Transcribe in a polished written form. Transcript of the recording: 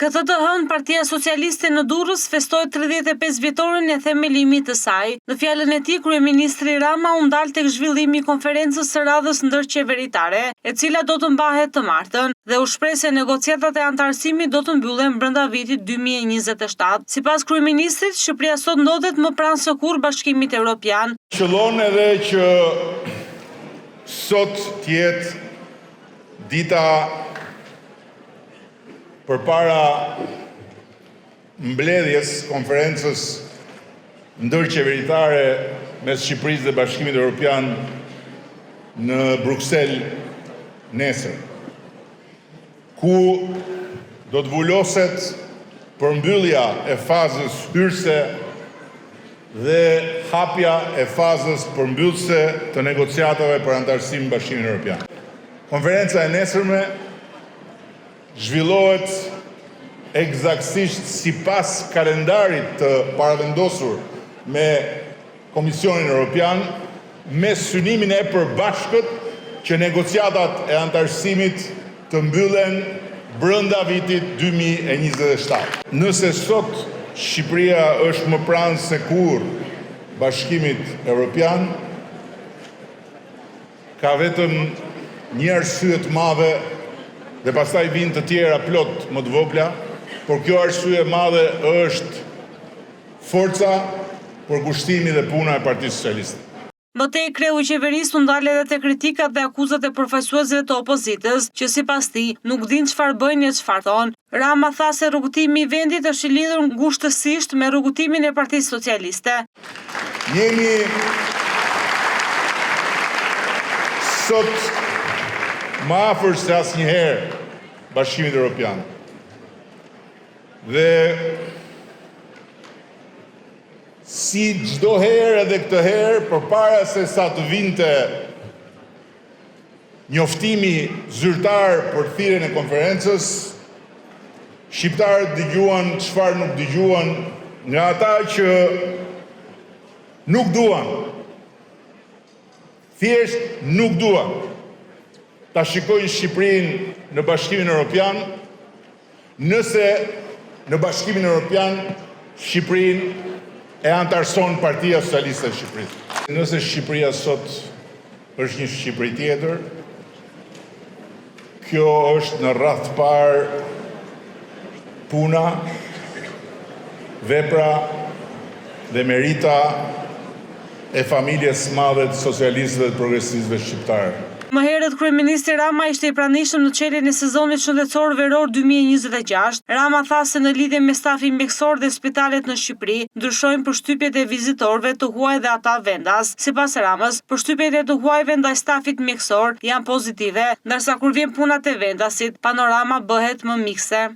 Këtë të hënë, Partia Socialiste në Durrës festoi 35 vjetorin e themelimit të saj. Në fjalën e tij, kryeministri Rama u ndal tek zhvillimi i konferencës së radhës ndërqeveritare, e cila do të mbahet të martën, dhe u shpreh se negociatat e antarësimit do të mbyllen brenda vitit 2027. Sipas kryeministrit, Shqipëria sot ndodhet më pranë se kurrë Bashkimit Evropian. Qëllon edhe që sot të jetë dita përpara mbledhjes konferencës ndërqeveritare mes Shqipërisë dhe Bashkimit Evropian në Bruksel nesër, ku do të vulloset përmbyllja e fazës hyrëse dhe hapja e fazës përmbyllëse të negociatave për antarësim në Bashkimin Evropian. Konferenca e nesërme zhvillohet eksaktësisht sipas kalendarit të paravendosur me Komisionin Evropian, me synimin e përbashkët që negociatat e antarësimit të mbyllen brenda vitit 2027. Nëse sot Shqipëria është më pranë se kurrë Bashkimit Evropian, ka vetëm një arsye të madhe dhe pastaj vijnë të tjera plot më të vogla, por kjo arsye e madhe është forca, përkushtimi dhe puna e Partisë Socialiste. Më tej, kreu i qeverisë u ndal edhe te kritikat dhe akuzat e përfaqësuesve të opozitës, që sipas tij nuk dinë çfarë bëjnë e çfarë thonë. Rama tha se rrugëtimi i vendit është i lidhur ngushtësisht me rrugëtimin e Partisë Socialiste. Jemi sot më afër se asnjëherë Bashkimit Evropian. Dhe si çdo herë edhe këtë herë, përpara se sa të vinte njoftimi zyrtar për thirrjen e konferencës, shqiptarët dëgjuan çfarë nuk dëgjuan nga ata që nuk duan. Thjesht nuk duan ta shikojnë Shqipërinë në Bashkimin Evropian, nëse në Bashkimin Evropian Shqipërinë e antarëson Partia Socialiste e Shqipërisë. Nëse Shqipëria sot është një Shqipëri tjetër, kjo është në radhë të parë puna, vepra dhe merita e familjes së madhe të socialistëve dhe progresistëve shqiptarë. Më herët, kryeministri Rama ishte i pranishëm në çeljen e sezonit shëndetësor veror 2026. Rama tha se në lidhje me stafin mjekësor dhe spitalet në Shqipëri, ndryshojnë përshtypjet e vizitorëve të huaj dhe ata vendas. Sipas Ramës, përshtypjet e të huajve ndaj stafit mjekësor janë pozitive, ndërsa kur vjen puna te vendasit, panorama bëhet më mikse.